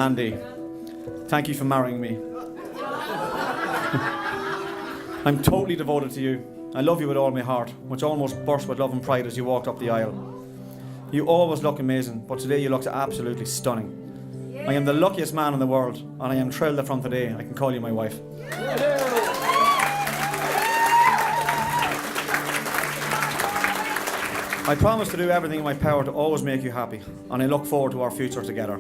Andy, thank you for marrying me. I'm totally devoted to you. I love you with all my heart, which almost burst with love and pride as you walked up the aisle. You always look amazing, but today you looked absolutely stunning. I am the luckiest man in the world, and I am thrilled that from today I can call you my wife. I promise to do everything in my power to always make you happy, and I look forward to our future together.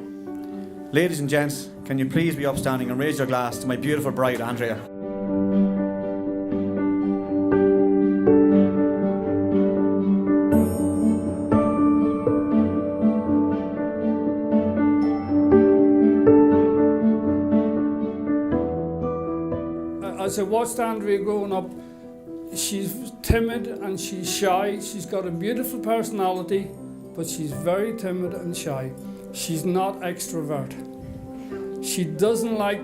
Ladies and gents, can you please be upstanding and raise your glass to my beautiful bride, Andrea. As I watched Andrea growing up, she's timid and she's shy. She's got a beautiful personality, but she's very timid and shy. She's not extrovert. She doesn't like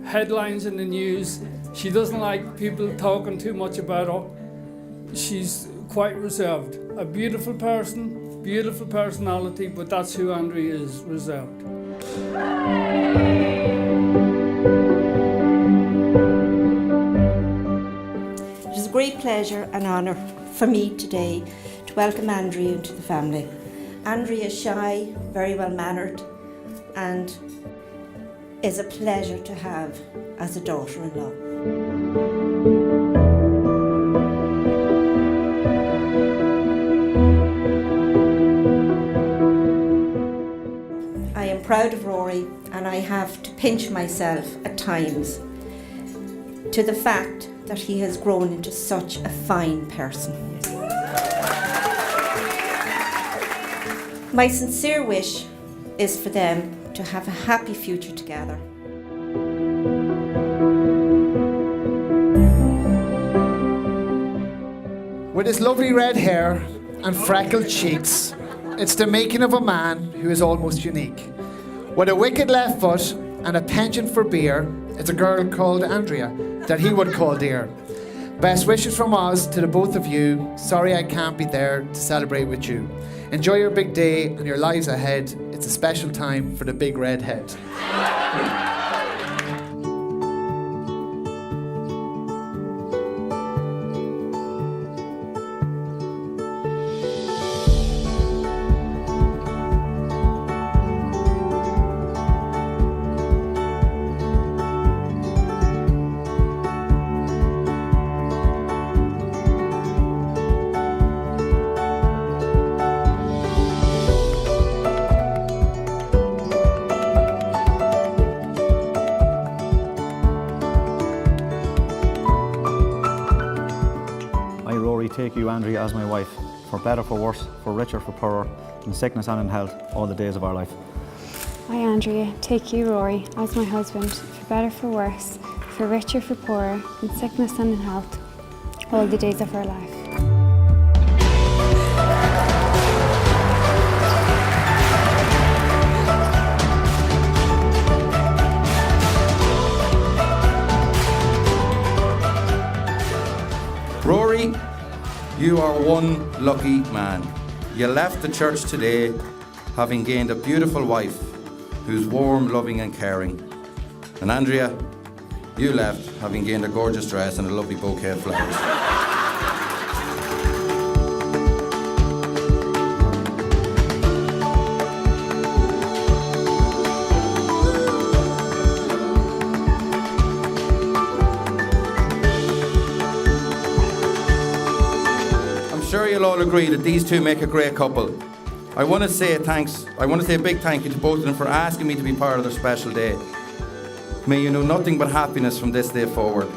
headlines in the news. She doesn't like people talking too much about her. She's quite reserved. A beautiful person, beautiful personality, but that's who Andrea is, reserved. It is a great pleasure and honour for me today to welcome Andrea into the family. Andrea is shy, very well mannered, and is a pleasure to have as a daughter-in-law. I am proud of Rory, and I have to pinch myself at times to the fact that he has grown into such a fine person. My sincere wish is for them to have a happy future together. With his lovely red hair and freckled cheeks, it's the making of a man who is almost unique. With a wicked left foot and a penchant for beer, it's a girl called Andrea that he would call dear. Best wishes from us to the both of you. Sorry I can't be there to celebrate with you. Enjoy your big day and your lives ahead. It's a special time for the big red head. Take you, Andrea, as my wife, for better, for worse, for richer, for poorer, in sickness and in health, all the days of our life. I, Andrea, take you, Rory, as my husband, for better, for worse, for richer, for poorer, in sickness and in health, all the days of our life. Rory, you are one lucky man. You left the church today having gained a beautiful wife who's warm, loving and caring. And Andrea, you left having gained a gorgeous dress and a lovely bouquet of flowers. I'm sure you'll all agree that these two make a great couple. I want to say a big thank you to both of them for asking me to be part of their special day. May you know nothing but happiness from this day forward.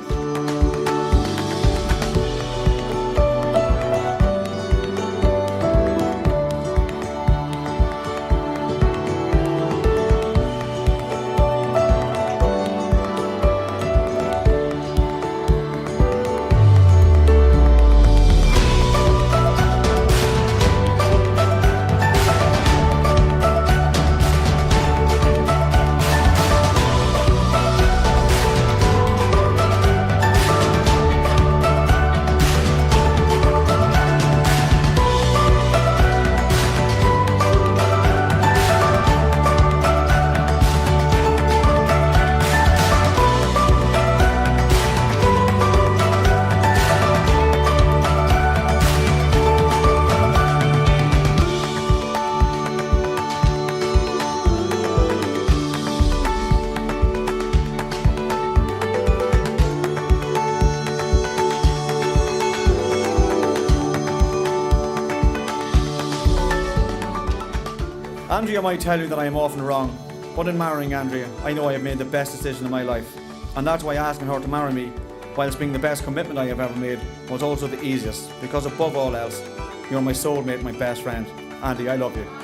Andrea might tell you that I am often wrong, but in marrying Andrea, I know I have made the best decision of my life. And that's why asking her to marry me, whilst being the best commitment I have ever made, was also the easiest, because above all else, you're my soulmate, my best friend. Andy, I love you.